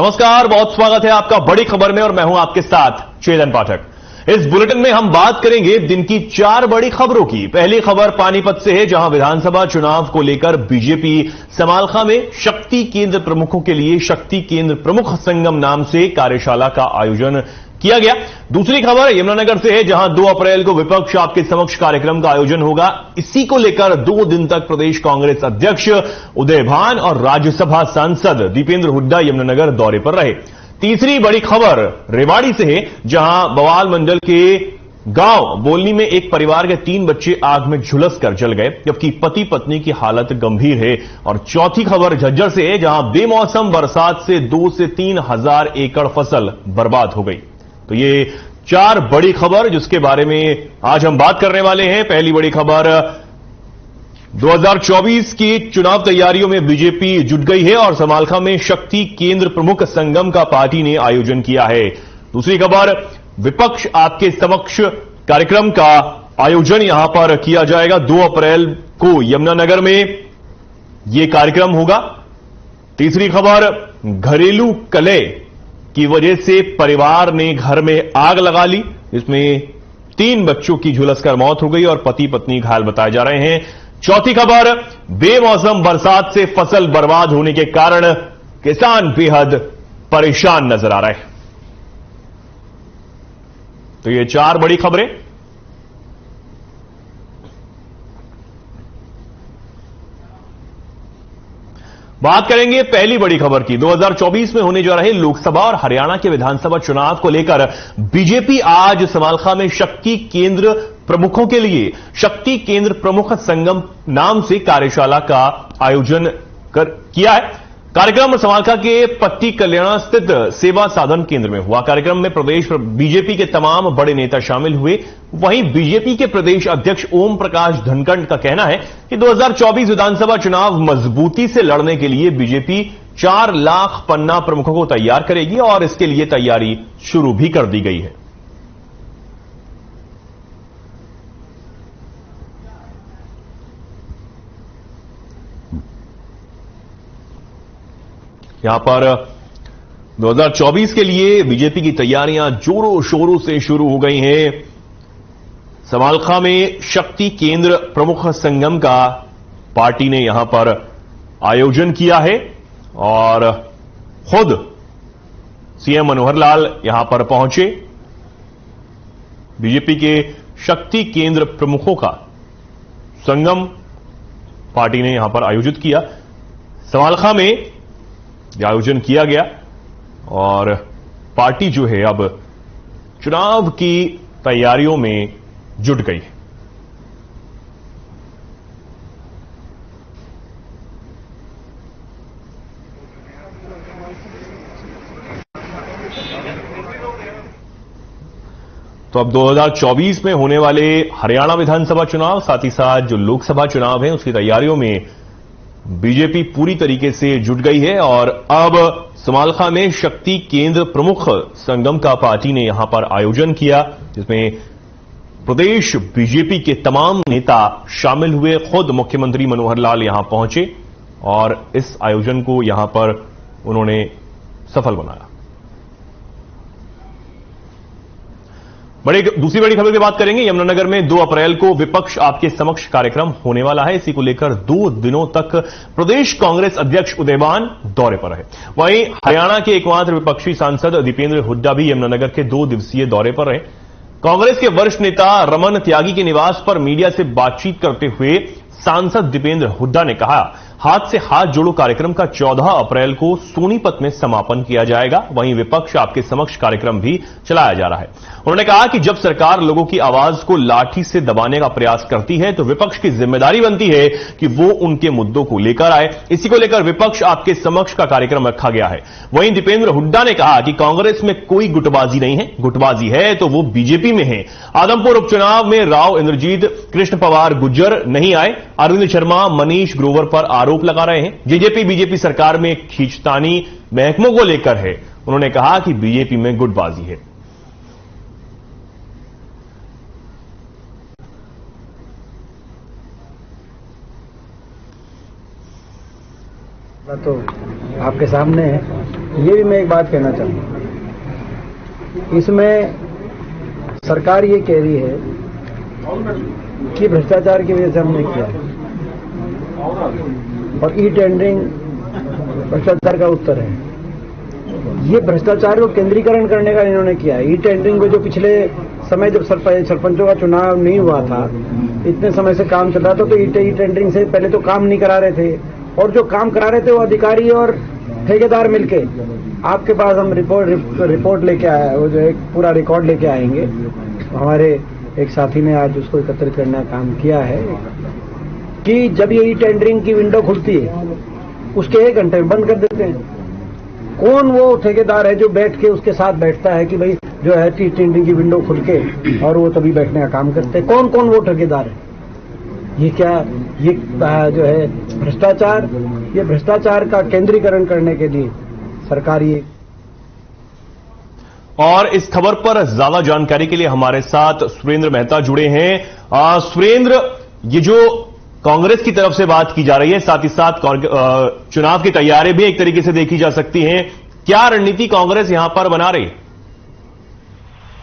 नमस्कार, बहुत स्वागत है आपका बड़ी खबर में और मैं हूं आपके साथ चेतन पाठक। इस बुलेटिन में हम बात करेंगे दिन की 4 बड़ी खबरों की। पहली खबर पानीपत से है, जहां विधानसभा चुनाव को लेकर बीजेपी समालखा में शक्ति केंद्र प्रमुखों के लिए शक्ति केंद्र प्रमुख संगम नाम से कार्यशाला का आयोजन किया गया। दूसरी खबर यमुनानगर से है, जहां 2 अप्रैल को विपक्ष आपके समक्ष कार्यक्रम का आयोजन होगा। इसी को लेकर 2 दिन तक प्रदेश कांग्रेस अध्यक्ष उदय भान और राज्यसभा सांसद दीपेंद्र हुड्डा यमुनानगर दौरे पर रहे। तीसरी बड़ी खबर रेवाड़ी से है, जहां बवाल मंडल के गांव बोलनी में एक परिवार के 3 बच्चे आग में झुलस कर जल गए, जबकि पति पत्नी की हालत गंभीर है। और चौथी खबर झज्जर से है, जहां बेमौसम बरसात से 2 से 3 हजार एकड़ फसल बर्बाद हो गई। तो ये 4 बड़ी खबर जिसके बारे में आज हम बात करने वाले हैं। पहली बड़ी खबर 2024 की चुनाव तैयारियों में बीजेपी जुट गई है और समालखा में शक्ति केंद्र प्रमुख संगम का पार्टी ने आयोजन किया है। दूसरी खबर विपक्ष आपके समक्ष कार्यक्रम का आयोजन यहां पर किया जाएगा। 2 अप्रैल को यमुनानगर में यह कार्यक्रम होगा। तीसरी खबर घरेलू कलह की वजह से परिवार ने घर में आग लगा ली, इसमें 3 बच्चों की झुलसकर मौत हो गई और पति पत्नी घायल बताए जा रहे हैं। चौथी खबर बेमौसम बरसात से फसल बर्बाद होने के कारण किसान बेहद परेशान नजर आ रहे हैं। तो ये 4 बड़ी खबरें। बात करेंगे पहली बड़ी खबर की। 2024 में होने जा रहे लोकसभा और हरियाणा के विधानसभा चुनाव को लेकर बीजेपी आज समालखा में शक्ति केंद्र प्रमुखों के लिए शक्ति केंद्र प्रमुख संगम नाम से कार्यशाला का आयोजन किया है। कार्यक्रम समालखा के पट्टी कल्याण स्थित सेवा साधन केंद्र में हुआ। कार्यक्रम में प्रदेश बीजेपी के तमाम बड़े नेता शामिल हुए। वहीं बीजेपी के प्रदेश अध्यक्ष ओम प्रकाश धनखड़ का कहना है कि 2024 विधानसभा चुनाव मजबूती से लड़ने के लिए बीजेपी 4 लाख पन्ना प्रमुखों को तैयार करेगी और इसके लिए तैयारी शुरू भी कर दी गई है। यहां पर 2024 के लिए बीजेपी की तैयारियां जोरों शोरों से शुरू हो गई हैं। समालखा में शक्ति केंद्र प्रमुख संगम का पार्टी ने यहां पर आयोजन किया है और खुद सीएम मनोहर लाल यहां पर पहुंचे। बीजेपी के शक्ति केंद्र प्रमुखों का संगम पार्टी ने यहां पर आयोजित किया। समालखा में यह आयोजन किया गया और पार्टी जो है अब चुनाव की तैयारियों में जुट गई। तो अब 2024 में होने वाले हरियाणा विधानसभा चुनाव, साथ ही साथ जो लोकसभा चुनाव है उसकी तैयारियों में बीजेपी पूरी तरीके से जुट गई है और अब समालखा में शक्ति केंद्र प्रमुख संगम का पार्टी ने यहां पर आयोजन किया, जिसमें प्रदेश बीजेपी के तमाम नेता शामिल हुए। खुद मुख्यमंत्री मनोहर लाल यहां पहुंचे और इस आयोजन को यहां पर उन्होंने सफल बनाया। दूसरी बड़ी खबर की बात करेंगे। यमुनानगर में 2 अप्रैल को विपक्ष आपके समक्ष कार्यक्रम होने वाला है। इसी को लेकर 2 दिनों तक प्रदेश कांग्रेस अध्यक्ष उदय भान दौरे पर रहे। वहीं हरियाणा के एकमात्र विपक्षी सांसद दीपेंद्र हुड्डा भी यमुनानगर के 2 दिवसीय दौरे पर रहे। कांग्रेस के वरिष्ठ नेता रमन त्यागी के निवास पर मीडिया से बातचीत करते हुए सांसद दीपेंद्र हुड्डा ने कहा, हाथ से हाथ जोड़ो कार्यक्रम का 14 अप्रैल को सोनीपत में समापन किया जाएगा। वहीं विपक्ष आपके समक्ष कार्यक्रम भी चलाया जा रहा है। उन्होंने कहा कि जब सरकार लोगों की आवाज को लाठी से दबाने का प्रयास करती है तो विपक्ष की जिम्मेदारी बनती है कि वो उनके मुद्दों को लेकर आए। इसी को लेकर विपक्ष आपके समक्ष का कार्यक्रम रखा गया है। वहीं दीपेंद्र हुड्डा ने कहा कि कांग्रेस में कोई गुटबाजी नहीं है, गुटबाजी है तो वो बीजेपी में है। आदमपुर उपचुनाव में राव इंद्रजीत कृष्ण पवार गुज्जर नहीं आए। अरविंद शर्मा मनीष ग्रोवर पर आरोप लगा रहे हैं। जेजेपी बीजेपी सरकार में खींचतानी महकमों को लेकर है। उन्होंने कहा कि बीजेपी में गुटबाजी है। तो आपके सामने है ये भी मैं एक बात कहना चाहूँगा, इसमें सरकार ये कह रही है कि भ्रष्टाचार की वजह से हमने किया है और ई टेंडरिंग भ्रष्टाचार का उत्तर है। ये भ्रष्टाचार को केंद्रीकरण करने का इन्होंने किया है। ई टेंडरिंग को जो पिछले समय जब सरपंचों का चुनाव नहीं हुआ था, इतने समय से काम चल रहा था, तो ई टेंडरिंग से पहले तो काम नहीं करा रहे थे, और जो काम करा रहे थे वो अधिकारी और ठेकेदार मिलके, आपके पास हम रिपोर्ट लेके आए, वो जो एक पूरा रिकॉर्ड लेके आएंगे। हमारे एक साथी ने आज उसको एकत्रित करने का काम किया है कि जब ये ई टेंडरिंग की विंडो खुलती है उसके 1 घंटे में बंद कर देते हैं। कौन वो ठेकेदार है जो बैठ के उसके साथ बैठता है कि भाई जो है ई टेंडरिंग की विंडो खुल के, और वो तभी बैठने का काम करते हैं? कौन कौन वो ठेकेदार है? ये क्या, ये जो है भ्रष्टाचार, ये भ्रष्टाचार का केंद्रीकरण करने के लिए सरकार ये। और इस खबर पर ज्यादा जानकारी के लिए हमारे साथ सुरेंद्र मेहता जुड़े हैं। सुरेंद्र, ये जो कांग्रेस की तरफ से बात की जा रही है, साथ ही साथ चुनाव की तैयारी भी एक तरीके से देखी जा सकती है, क्या रणनीति कांग्रेस यहां पर बना रही है?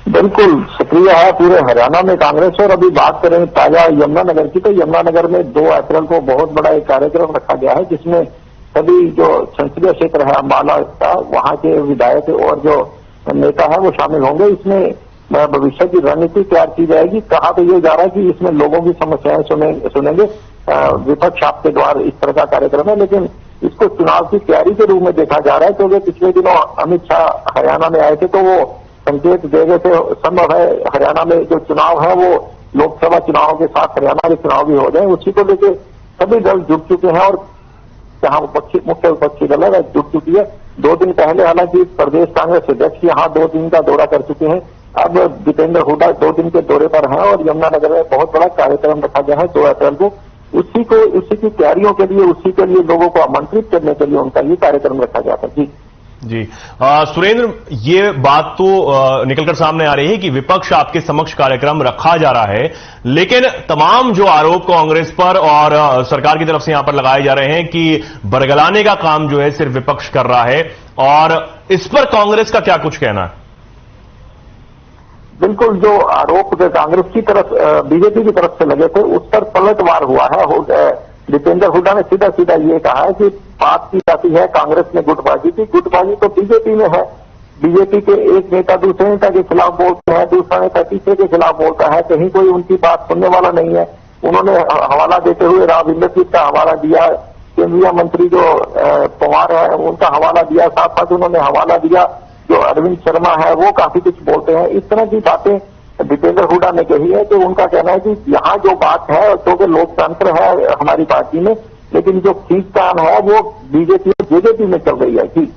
बिल्कुल सक्रिय है पूरे हरियाणा में कांग्रेस। और अभी बात करें ताजा यमुनानगर की, तो यमुनानगर में 2 अप्रैल को बहुत बड़ा एक कार्यक्रम रखा गया है, जिसमें सभी जो संसदीय क्षेत्र है अम्बाला का, वहां के विधायक और जो नेता है वो शामिल होंगे। इसमें भविष्य की रणनीति तैयार की जाएगी। कहा तो ये जा रहा है कि इसमें लोगों की समस्याएं सुनेंगे। विपक्ष आपके द्वारा इस तरह का कार्यक्रम है, लेकिन इसको चुनाव की तैयारी के रूप में देखा जा रहा है, क्योंकि पिछले दिनों अमित शाह हरियाणा में आए थे, तो वो संकेत दे गए थे संभव है हरियाणा में जो चुनाव है वो लोकसभा चुनाव के साथ हरियाणा के चुनाव भी हो जाए। उसी को लेकर सभी दल जुट चुके हैं, और जहां मुख्य विपक्षी दल है जुट चुकी है। 2 दिन पहले हालांकि प्रदेश कांग्रेस अध्यक्ष यहां 2 दिन का दौरा कर चुके हैं। अब दीपेंद्र हुड्डा 2 दिन के दौरे पर हैं, और यमुनानगर में बहुत बड़ा कार्यक्रम रखा गया है 2 अप्रैल को। उसी की तैयारियों के लिए, उसी के लिए लोगों को आमंत्रित करने के लिए उनका ये कार्यक्रम रखा गया था। जी सुरेंद्र, ये बात तो निकलकर सामने आ रही है कि विपक्ष आपके समक्ष कार्यक्रम रखा जा रहा है, लेकिन तमाम जो आरोप कांग्रेस पर और सरकार की तरफ से यहां पर लगाए जा रहे हैं कि बरगलाने का काम जो है सिर्फ विपक्ष कर रहा है, और इस पर कांग्रेस का क्या कुछ कहना है? बिल्कुल, जो आरोप कांग्रेस की तरफ, बीजेपी की तरफ से लगे थे, उस पर पलटवार हुआ है। दीपेंद्र हुड्डा ने सीधा सीधा ये कहा है कि बात की जाती है कांग्रेस ने गुटबाजी की। गुटबाजी तो बीजेपी में है। बीजेपी के एक नेता दूसरे नेता के खिलाफ बोलते हैं, दूसरा नेता तीसरे के खिलाफ बोलता है, कहीं कोई उनकी बात सुनने वाला नहीं है। उन्होंने हवाला देते हुए राव इंद्रजीत का हवाला दिया, केंद्रीय मंत्री जो पवार है उनका हवाला दिया, साथ साथ उन्होंने हवाला दिया जो अरविंद शर्मा है वो काफी कुछ बोलते हैं। इस तरह की बातें दीपेंद्र हुड्डा ने कही है। तो उनका कहना है कि यहाँ जो बात है, क्योंकि लोकतंत्र है हमारी पार्टी में, लेकिन जो खींचतान है वो बीजेपी और जेजेपी में चल रही है। जी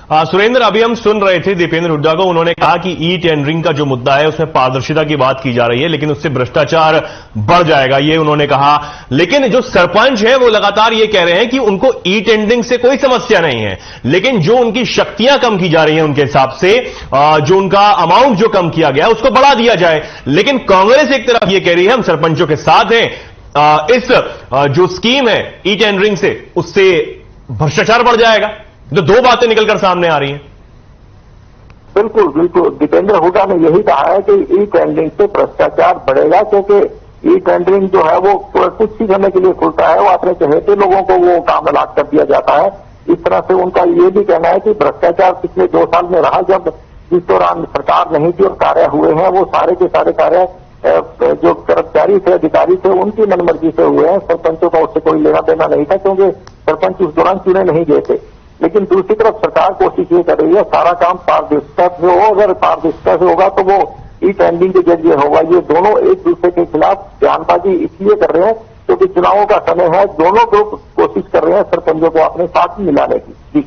सुरेंद्र, अभी हम सुन रहे थे दीपेंद्र हुड्डा को, उन्होंने कहा कि ई टेंडरिंग का जो मुद्दा है उसमें पारदर्शिता की बात की जा रही है, लेकिन उससे भ्रष्टाचार बढ़ जाएगा, ये उन्होंने कहा। लेकिन जो सरपंच है वो लगातार ये कह रहे हैं कि उनको ई टेंडरिंग से कोई समस्या नहीं है, लेकिन जो उनकी शक्तियां कम की जा रही हैं उनके हिसाब से, जो उनका अमाउंट जो कम किया गया उसको बढ़ा दिया जाए। लेकिन कांग्रेस एक तरफ ये कह रही है हम सरपंचों के साथ हैं, इस जो स्कीम है ई टेंडरिंग से उससे भ्रष्टाचार बढ़ जाएगा। तो 2 बातें निकलकर सामने आ रही हैं। बिल्कुल बिल्कुल, दीपेंद्र हुड्डा ने यही कहा है कि ई टेंडरिंग से भ्रष्टाचार बढ़ेगा, क्योंकि ई टेंडरिंग जो है वो कुछ ही समय के लिए खुलता है, वो अपने चहेते लोगों को वो काम अलाट कर दिया जाता है। इस तरह से उनका ये भी कहना है कि भ्रष्टाचार पिछले 2 साल में रहा, जब जिस दौरान सरकार नहीं थी और कार्य हुए हैं वो सारे के सारे कार्य जो कर्मचारी थे, अधिकारी थे, उनकी मनमर्जी से हुए हैं। सरपंचों का उससे कोई लेना देना नहीं था, क्योंकि सरपंच उस दौरान चुने नहीं गए थे। लेकिन दूसरी तरफ सरकार कोशिश ये कर रही है सारा काम पारदर्शिता से हो, अगर पारदर्शिता से होगा तो वो ई टेंडरिंग के जरिए होगा। ये दोनों एक दूसरे के खिलाफ बयानबाजी इसलिए कर रहे हैं क्योंकि चुनावों का समय है, दोनों ग्रुप कोशिश कर रहे हैं सरपंचों को अपने साथ मिलाने की। जी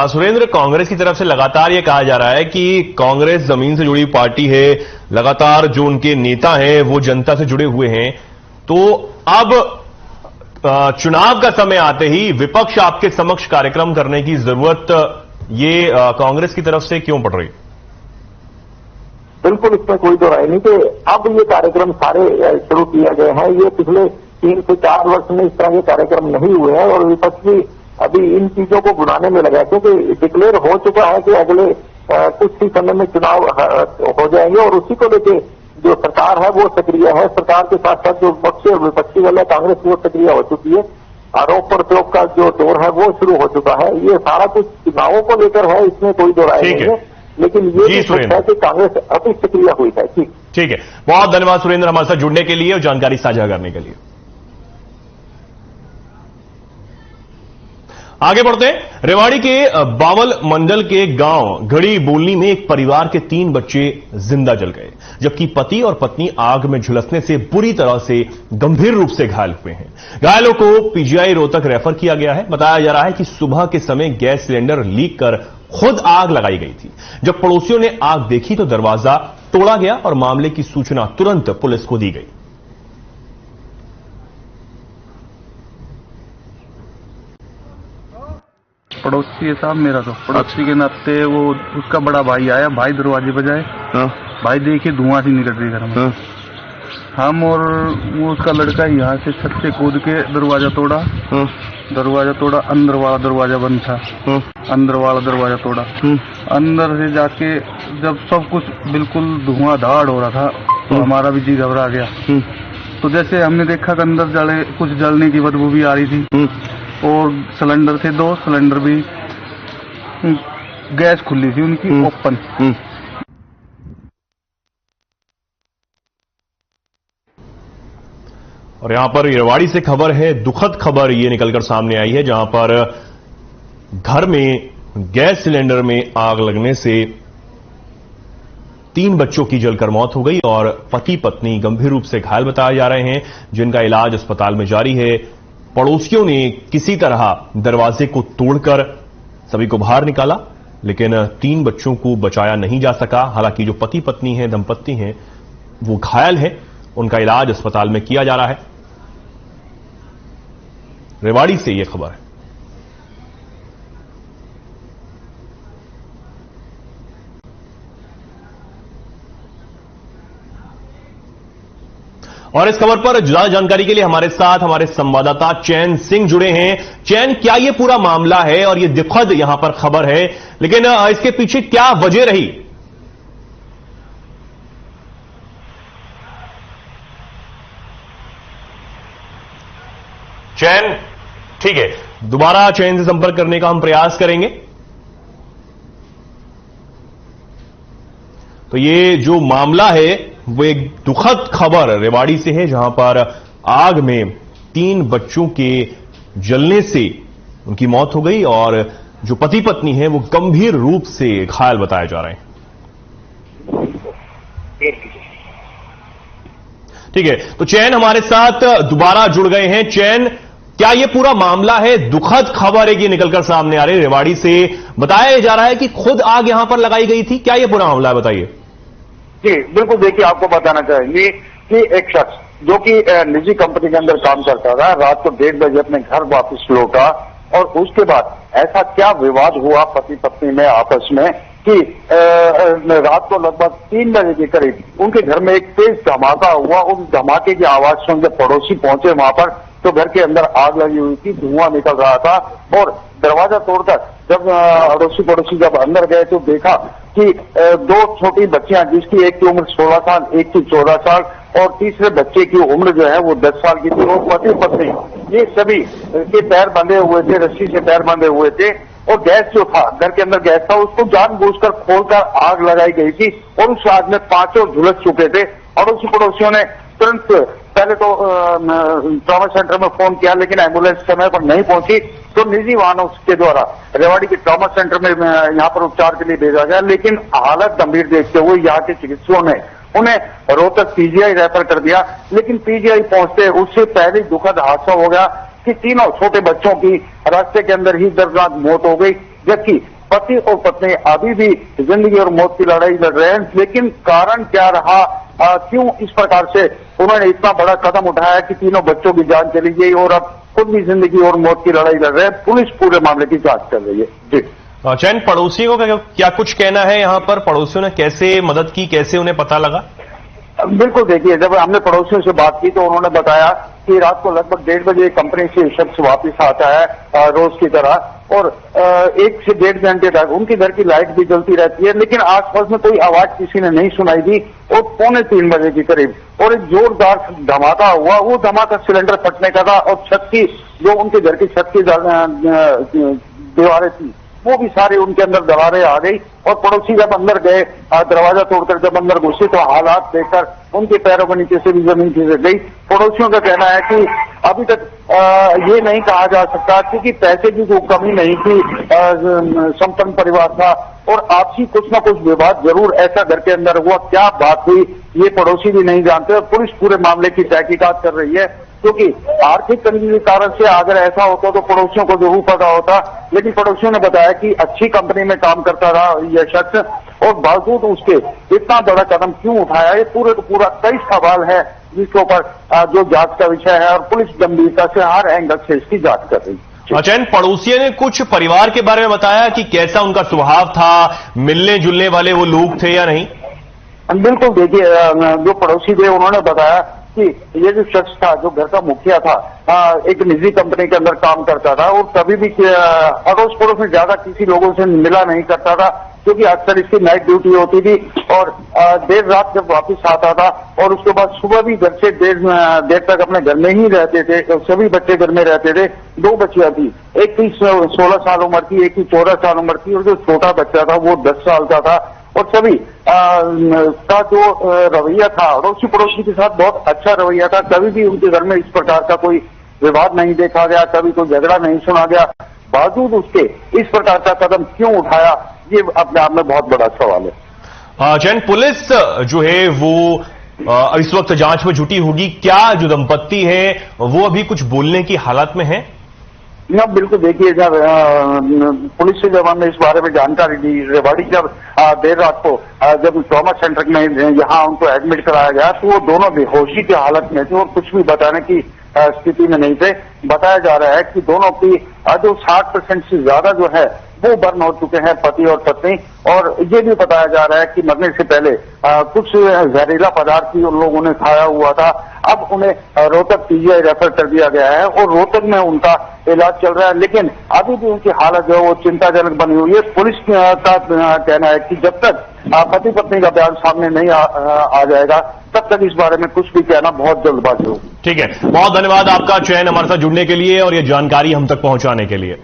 सुरेंद्र, कांग्रेस की तरफ से लगातार यह कहा जा रहा है कि कांग्रेस जमीन से जुड़ी पार्टी है, लगातार जो उनके नेता हैं वो जनता से जुड़े हुए हैं, तो अब चुनाव का समय आते ही विपक्ष आपके समक्ष कार्यक्रम करने की जरूरत ये कांग्रेस की तरफ से क्यों पड़ रही? बिल्कुल, इसमें कोई दो राय नहीं कि अब ये कार्यक्रम सारे शुरू किए गए हैं। ये पिछले 3 से 4 वर्ष में इस तरह के कार्यक्रम नहीं हुए हैं, और विपक्ष भी अभी इन चीजों को बुलाने में लगा है, क्योंकि डिक्लेयर हो चुका है कि अगले कुछ ही समय में चुनाव हो जाएंगे और उसी को लेकर जो सरकार है वो सक्रिय है। सरकार के साथ साथ जो पक्षी और विपक्षी वाला कांग्रेस वो सक्रिय हो चुकी है। आरोप प्रत्यारोप का जो दौर है वो शुरू हो चुका है। ये सारा कुछ चुनावों को लेकर है, इसमें कोई दो राय नहीं है, लेकिन ये भी सच है कि कांग्रेस अभी सक्रिय हुई है। ठीक है, बहुत धन्यवाद सुरेंद्र हमारे साथ जुड़ने के लिए और जानकारी साझा करने के लिए। आगे बढ़ते हैं। रेवाड़ी के बावल मंडल के गांव घड़ी बोलनी में एक परिवार के 3 बच्चे जिंदा जल गए, जबकि पति और पत्नी आग में झुलसने से बुरी तरह से गंभीर रूप से घायल हुए हैं। घायलों को पीजीआई रोहतक रेफर किया गया है। बताया जा रहा है कि सुबह के समय गैस सिलेंडर लीक कर खुद आग लगाई गई थी। जब पड़ोसियों ने आग देखी तो दरवाजा तोड़ा गया और मामले की सूचना तुरंत पुलिस को दी गई। पड़ोसी है साहब मेरा, तो पड़ोसी के नाते वो उसका बड़ा भाई आया, भाई दरवाजे बजाए, भाई देखे धुआं सी निकल रही घर में। हम और वो उसका लड़का यहाँ से छत से कूद के दरवाजा तोड़ा, अंदर वाला दरवाजा बंद था, अंदर वाला दरवाजा तोड़ा। अंदर से जाके जब सब कुछ बिल्कुल धुआंधार हो रहा था तो हमारा भी जी घबरा गया। तो जैसे हमने देखा कि अंदर कुछ जलने की बदबू भी आ रही थी और सिलेंडर थे 2 सिलेंडर भी, गैस खुली थी उनकी ओपन। और यहां पर रेवाड़ी से खबर है, दुखद खबर ये निकलकर सामने आई है, जहां पर घर में गैस सिलेंडर में आग लगने से 3 बच्चों की जलकर मौत हो गई और पति पत्नी गंभीर रूप से घायल बताए जा रहे हैं, जिनका इलाज अस्पताल में जारी है। पड़ोसियों ने किसी तरह दरवाजे को तोड़कर सभी को बाहर निकाला, लेकिन 3 बच्चों को बचाया नहीं जा सका। हालांकि जो पति पत्नी हैं, दंपत्ति हैं, वो घायल हैं, उनका इलाज अस्पताल में किया जा रहा है। रेवाड़ी से यह खबर है। और इस खबर पर ज्यादा जानकारी के लिए हमारे साथ हमारे संवाददाता चैन सिंह जुड़े हैं। चैन, क्या यह पूरा मामला है और यह दुखद यहां पर खबर है, लेकिन इसके पीछे क्या वजह रही? चैन, ठीक है, दोबारा चैन से संपर्क करने का हम प्रयास करेंगे। तो ये जो मामला है वो एक दुखद खबर रेवाड़ी से है, जहां पर आग में 3 बच्चों के जलने से उनकी मौत हो गई और जो पति पत्नी है वो गंभीर रूप से घायल बताए जा रहे हैं। ठीक है, तो चैन हमारे साथ दोबारा जुड़ गए हैं। चैन, क्या ये पूरा मामला है, दुखद खबर है कि निकलकर सामने आ रही है रेवाड़ी से, बताया जा रहा है कि खुद आग यहां पर लगाई गई थी, क्या ये पूरा मामला है, बताइए। जी बिल्कुल, देखिए आपको बताना चाहेंगे कि एक शख्स जो कि निजी कंपनी के अंदर काम करता था, रात को 1:30 बजे अपने घर वापस लौटा और उसके बाद ऐसा क्या विवाद हुआ पति पत्नी में आपस में कि रात को लगभग 3 बजे के करीब उनके घर में एक तेज धमाका हुआ। उस धमाके की आवाज सुन जब पड़ोसी पहुंचे वहां पर तो घर के अंदर आग लगी हुई थी, धुआं निकल रहा था और दरवाजा तोड़कर जब अड़ोसी पड़ोसी जब अंदर गए तो देखा कि 2 छोटी बच्चियां, जिसकी एक की उम्र 16 साल, एक की 14 साल और तीसरे बच्चे की उम्र जो है वो 10 साल की थी। और पति पत्नी ये सभी के पैर बंधे हुए थे, रस्सी से पैर बंधे हुए थे और गैस जो था, घर के अंदर गैस था, उसको जानबूझकर खोलकर आग लगाई गई थी और उस आग में 5 झुलस चुके थे। अड़ोसी पड़ोसियों ने तुरंत पहले तो ट्रॉमा सेंटर में फोन किया, लेकिन एम्बुलेंस समय पर नहीं पहुंची तो निजी वाहनों के द्वारा रेवाड़ी के ट्रॉमा सेंटर में यहाँ पर उपचार के लिए भेजा गया। लेकिन हालत गंभीर देखते हुए यहाँ के चिकित्सकों ने उन्हें रोहतक पीजीआई रेफर कर दिया। लेकिन पीजीआई पहुंचते उससे पहले दुखद हादसा हो गया कि 3 छोटे बच्चों की रास्ते के अंदर ही दर्दनाक मौत हो गई, जबकि पति और पत्नी अभी भी जिंदगी और मौत की लड़ाई लड़ रहे हैं। लेकिन कारण क्या रहा, क्यों इस प्रकार से उन्होंने इतना बड़ा कदम उठाया कि 3 बच्चों की जान चली गई और अब खुद भी जिंदगी और मौत की लड़ाई लड़ रहे हैं। पुलिस पूरे मामले की जांच कर रही है। जी चैन, पड़ोसियों का क्या कुछ कहना है, यहां पर पड़ोसियों ने कैसे मदद की, कैसे उन्हें पता लगा? बिल्कुल, देखिए जब हमने पड़ोसियों से बात की तो उन्होंने बताया कि रात को लगभग 1:30 बजे कंपनी से शख्स वापस आता है रोज की तरह और 1 से 1.5 घंटे तक उनके घर की लाइट भी जलती रहती है, लेकिन आसपास में कोई आवाज किसी ने नहीं सुनाई दी। और 2:45 बजे के करीब और एक जोरदार धमाका हुआ। वो धमाका सिलेंडर फटने का था और छत की जो उनके घर की छत की दीवारें थी वो भी सारे उनके अंदर दरारें आ गई। और पड़ोसी जब अंदर गए, दरवाजा तोड़कर जब अंदर घुसे तो हालात देखकर उनके पैरों के नीचे से भी जमीन खिसक गई। पड़ोसियों का कहना है कि अभी तक ये नहीं कहा जा सकता क्योंकि पैसे की कोई कमी नहीं थी, संपन्न परिवार था और आपसी कुछ ना कुछ विवाद जरूर ऐसा घर के अंदर हुआ। क्या बात हुई ये पड़ोसी भी नहीं जानते और पुलिस पूरे मामले की तहकीकात कर रही है, क्योंकि आर्थिक तंगी के कारण से अगर ऐसा होता तो पड़ोसियों को जरूर पता होता। लेकिन पड़ोसियों ने बताया कि अच्छी कंपनी में काम करता रहा यह शख्स और बावजूद उसके इतना बड़ा कदम क्यों उठाया, ये पूरे का पूरा कई सवाल है जिसके ऊपर जो जांच का विषय है और पुलिस गंभीरता से हर एंगल से इसकी जांच कर रही है। अच्छा, इन पड़ोसियों ने कुछ परिवार के बारे में बताया कि कैसा उनका स्वभाव था, मिलने जुलने वाले वो लोग थे या नहीं? बिल्कुल, देखिए जो पड़ोसी थे उन्होंने बताया कि ये जो शख्स था जो घर का मुखिया था, एक निजी कंपनी के अंदर काम करता था और कभी भी अड़ोस पड़ोस में ज्यादा किसी लोगों से मिला नहीं करता था क्योंकि अक्सर इसकी नाइट ड्यूटी होती थी और देर रात जब वापस आता था और उसके बाद सुबह भी घर से देर तक अपने घर में ही रहते थे। सभी बच्चे घर में रहते थे। 2 बच्चियां थी, एक की 16 साल उम्र की, एक की 14 साल उम्र की और जो छोटा बच्चा था वो 10 साल का था। और सभी का जो रवैया था अड़ोसी पड़ोसी के साथ बहुत अच्छा रवैया था। कभी भी उनके घर में इस प्रकार का कोई विवाद नहीं देखा गया, कभी कोई झगड़ा नहीं सुना गया। बावजूद उसके इस प्रकार का कदम क्यों उठाया, ये अपने आप में बहुत बड़ा सवाल है। जैन, पुलिस जो है वो इस वक्त जांच में जुटी होगी। क्या जो दंपत्ति है वो अभी कुछ बोलने की हालत में है? बिल्कुल, देखिए जब पुलिस से जब हमने इस बारे में जानकारी दी, रेवाड़ी जब देर रात को जब ट्रॉमा सेंटर में यहाँ उनको एडमिट कराया गया तो वो दोनों बेहोशी की हालत में थे और कुछ भी बताने की स्थिति में नहीं थे। बताया जा रहा है कि दोनों की जो 60% से ज्यादा जो है वो बर्न हो चुके हैं, पति और पत्नी। और ये भी बताया जा रहा है कि मरने से पहले कुछ जहरीला पदार्थ भी उन लोगों ने खाया हुआ था। अब उन्हें रोहतक पीजीआई रेफर कर दिया गया है और रोहतक में उनका इलाज चल रहा है, लेकिन अभी भी उनकी हालत जो है वो चिंताजनक बनी हुई है। पुलिस का कहना है कि जब तक पति पत्नी का बयान सामने नहीं आ जाएगा तब तक इस बारे में कुछ भी कहना बहुत जल्दबाजी होगी। ठीक है, बहुत धन्यवाद आपका चयन हमारे साथ जुड़ने के लिए और ये जानकारी हम तक पहुंचाने के लिए।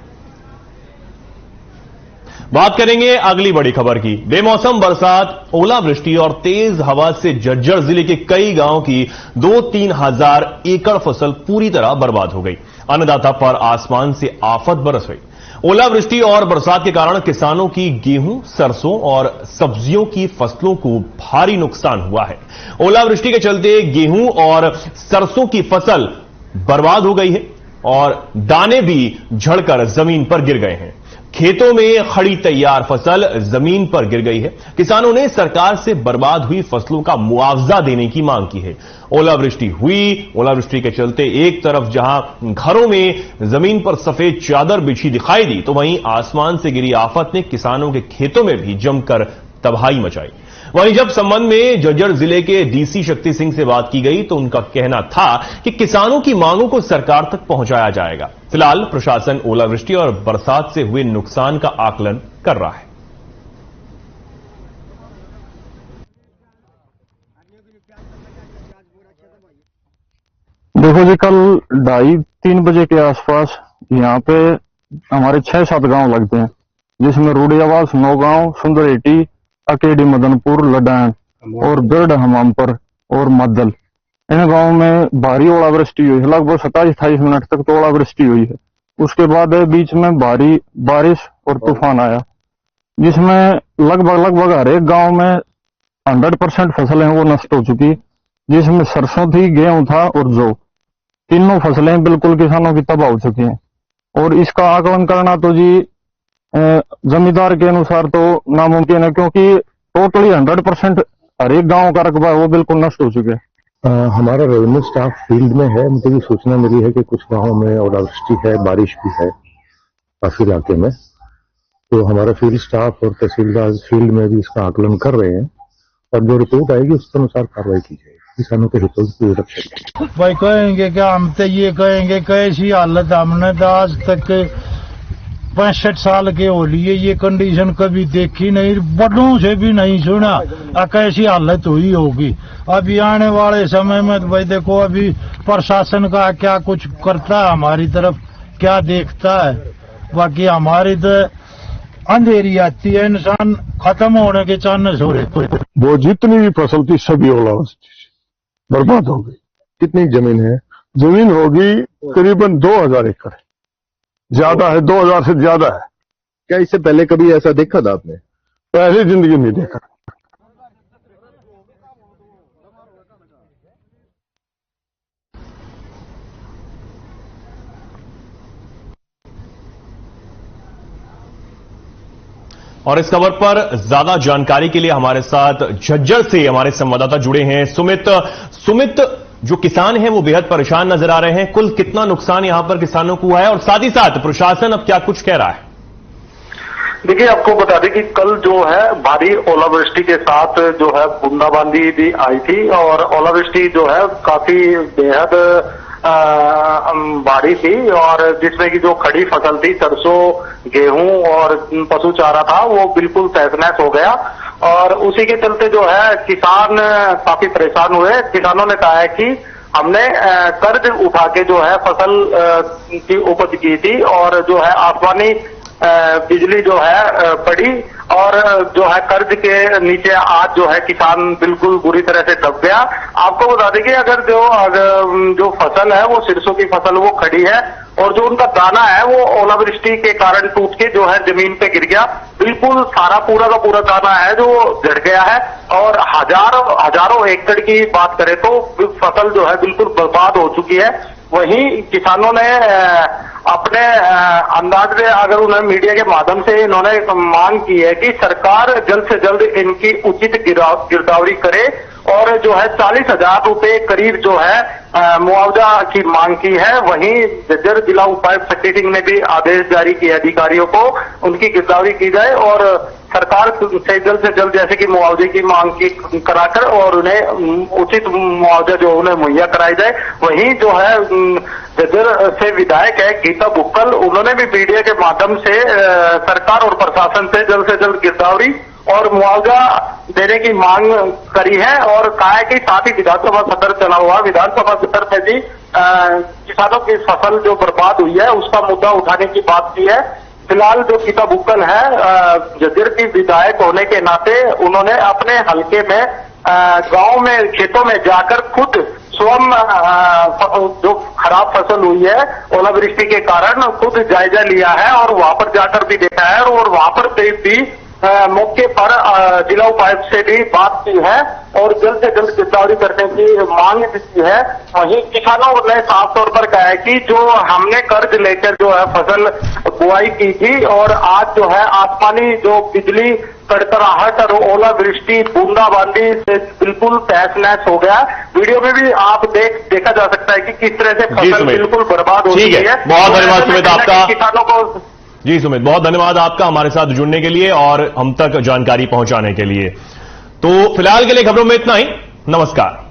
बात करेंगे अगली बड़ी खबर की। बेमौसम बरसात, ओलावृष्टि और तेज हवा से झज्जर जिले के कई गांवों की 2-3 हजार एकड़ फसल पूरी तरह बर्बाद हो गई। अन्नदाता पर आसमान से आफत बरस गई। ओलावृष्टि और बरसात के कारण किसानों की गेहूं, सरसों और सब्जियों की फसलों को भारी नुकसान हुआ है। ओलावृष्टि के चलते गेहूं और सरसों की फसल बर्बाद हो गई है और दाने भी झड़कर जमीन पर गिर गए हैं। खेतों में खड़ी तैयार फसल जमीन पर गिर गई है। किसानों ने सरकार से बर्बाद हुई फसलों का मुआवजा देने की मांग की है। ओलावृष्टि हुई, ओलावृष्टि के चलते एक तरफ जहां घरों में जमीन पर सफेद चादर बिछी दिखाई दी, तो वहीं आसमान से गिरी आफत ने किसानों के खेतों में भी जमकर तबाही मचाई। वहीं जब संबंध में झज्जर जिले के डीसी शक्ति सिंह से बात की गई तो उनका कहना था कि किसानों की मांगों को सरकार तक पहुंचाया जाएगा। फिलहाल प्रशासन ओलावृष्टि और बरसात से हुए नुकसान का आकलन कर रहा है। देखो जी, कल 2:30-3 बजे के आसपास यहाँ पे हमारे 6-7 गांव लगते हैं, जिसमें रूडियावास, नौगांव, सुंदरेटी, अकेडी, मदनपुर, लडान और बिरड, हमामपुर और मद्दल, इन गांवों में भारी ओलावृष्टि हुई है। लगभग 27-28 मिनट तक तो ओलावृष्टि हुई है। उसके बाद बीच में भारी बारिश और तूफान आया, जिसमें लगभग हर एक गांव में 100% फसलें वो नष्ट हो चुकी, जिसमें सरसों थी, गेहूं था और जौ, तीनों फसलें बिल्कुल किसानों की तबाह हो चुकी हैं। और इसका आकलन करना तो जी जमींदार के अनुसार तो नामुमकिन है, क्योंकि टोटली 100% हर एक गांव का रकबा है वो बिल्कुल नष्ट हो चुके हैं। हमारा रेवेन्यू स्टाफ फील्ड में है। मुझे भी सूचना मिली है कि कुछ गांवों में ओलावृष्टि है, बारिश भी है काफी इलाके में। तो हमारा फील्ड स्टाफ और तहसीलदार फील्ड में भी इसका आकलन कर रहे हैं और जो रिपोर्ट आएगी उसके अनुसार कार्रवाई की जाएगी। किसानों के हितों की रक्षा। भाई कहेंगे क्या, हम तो ये कहेंगे कैसी हालत हमने तो आज तक 65 साल के हो लिए ये कंडीशन कभी देखी नहीं, बड़ों से भी नहीं सुना कैसी हालत हुई होगी। अभी आने वाले समय में तो भाई देखो अभी प्रशासन का क्या कुछ करता है, हमारी तरफ क्या देखता है। बाकी हमारी तो अंधेरी आती है, इंसान खत्म होने के चांस हो रहे। वो जितनी भी फसल थी सभी ओलावृष्टि से बर्बाद हो गई। कितनी जमीन है? जमीन होगी करीबन 2000 एकड़, ज्यादा है, 2000 से ज्यादा है। क्या इससे पहले कभी ऐसा देखा था आपने? पहले जिंदगी नहीं देखा। और इस खबर पर ज्यादा जानकारी के लिए हमारे साथ झज्जर से हमारे संवाददाता जुड़े हैं सुमित, जो किसान हैं वो बेहद परेशान नजर आ रहे हैं। कुल कितना नुकसान यहां पर किसानों को हुआ है और साथ ही साथ प्रशासन अब क्या कुछ कह रहा है? देखिए, आपको बता दें कि कल जो है भारी ओलावृष्टि के साथ जो है बूंदाबांदी भी आई थी और ओलावृष्टि जो है काफी बेहद भारी थी और जिसमें कि जो खड़ी फसल थी, सरसों, गेहूं और पशु चारा था, वो बिल्कुल तहस-नहस हो गया। और उसी के चलते जो है किसान काफी परेशान हुए। किसानों ने कहा है कि हमने कर्ज उठा के जो है फसल की उपज की थी और जो है आसमानी बिजली जो है पड़ी और जो है कर्ज के नीचे आज जो है किसान बिल्कुल बुरी तरह से दब गया। आपको बता दें कि अगर जो फसल है वो सरसों की फसल वो खड़ी है और जो उनका दाना है वो ओलावृष्टि के कारण टूट के जो है जमीन पे गिर गया। बिल्कुल सारा पूरा का पूरा दाना है जो झड़ गया है और हजारों एकड़ की बात करें तो फसल जो है बिल्कुल बर्बाद हो चुकी है। वहीं किसानों ने अपने अंदाज में अगर उन्हें मीडिया के माध्यम से इन्होंने मांग की है कि सरकार जल्द से जल्द इनकी उचित गिरदावरी करे और जो है 40,000 रुपए करीब जो है मुआवजा की मांग की है। वहीं झज्जर जिला उपायुक्त शक्ति सिंह ने भी आदेश जारी किए अधिकारियों को उनकी गिरदावरी की जाए और सरकार से जल्द जैसे कि मुआवजे की मांग की कराकर और उन्हें उचित मुआवजा जो उन्हें मुहैया कराई जाए। वहीं जो है झज्जर से विधायक है गीता बुक्कल, उन्होंने भी मीडिया के माध्यम से सरकार और प्रशासन से जल्द गिरदावरी और मुआवजा देने की मांग करी है और कहा है कि साथ ही विधानसभा सत्र चला हुआ, विधानसभा सत्र में भी किसानों की फसल जो बर्बाद हुई है उसका मुद्दा उठाने की बात की है। फिलहाल जो गीता बुक्कल है झज्जर की विधायक होने के नाते उन्होंने अपने हलके में गांव में खेतों में जाकर खुद स्वयं जो खराब फसल हुई है ओलावृष्टि के कारण खुद जायजा लिया है और वहां पर जाकर भी देखा है और वहां पर भी मौके पर जिला उपायुक्त से भी बात की है और जल्द से जल्द गिरदावरी करने की मांग की है। वहीं किसानों ने साफ तौर पर कहा है कि जो हमने कर्ज लेकर जो है फसल बुआई की थी और आज जो है आसमानी जो बिजली कड़कड़ाहट और ओलावृष्टि बूंदाबांदी से बिल्कुल तहस-नहस हो गया। वीडियो में भी आप देखा जा सकता है कि किस तरह से फसल बिल्कुल बर्बाद हो चुकी है। बहुत धन्यवाद सुमित आपका। किसानों को जी सुमित, बहुत धन्यवाद आपका हमारे साथ जुड़ने के लिए और हम तक जानकारी पहुंचाने के लिए। तो फिलहाल के लिए खबरों में इतना ही। नमस्कार।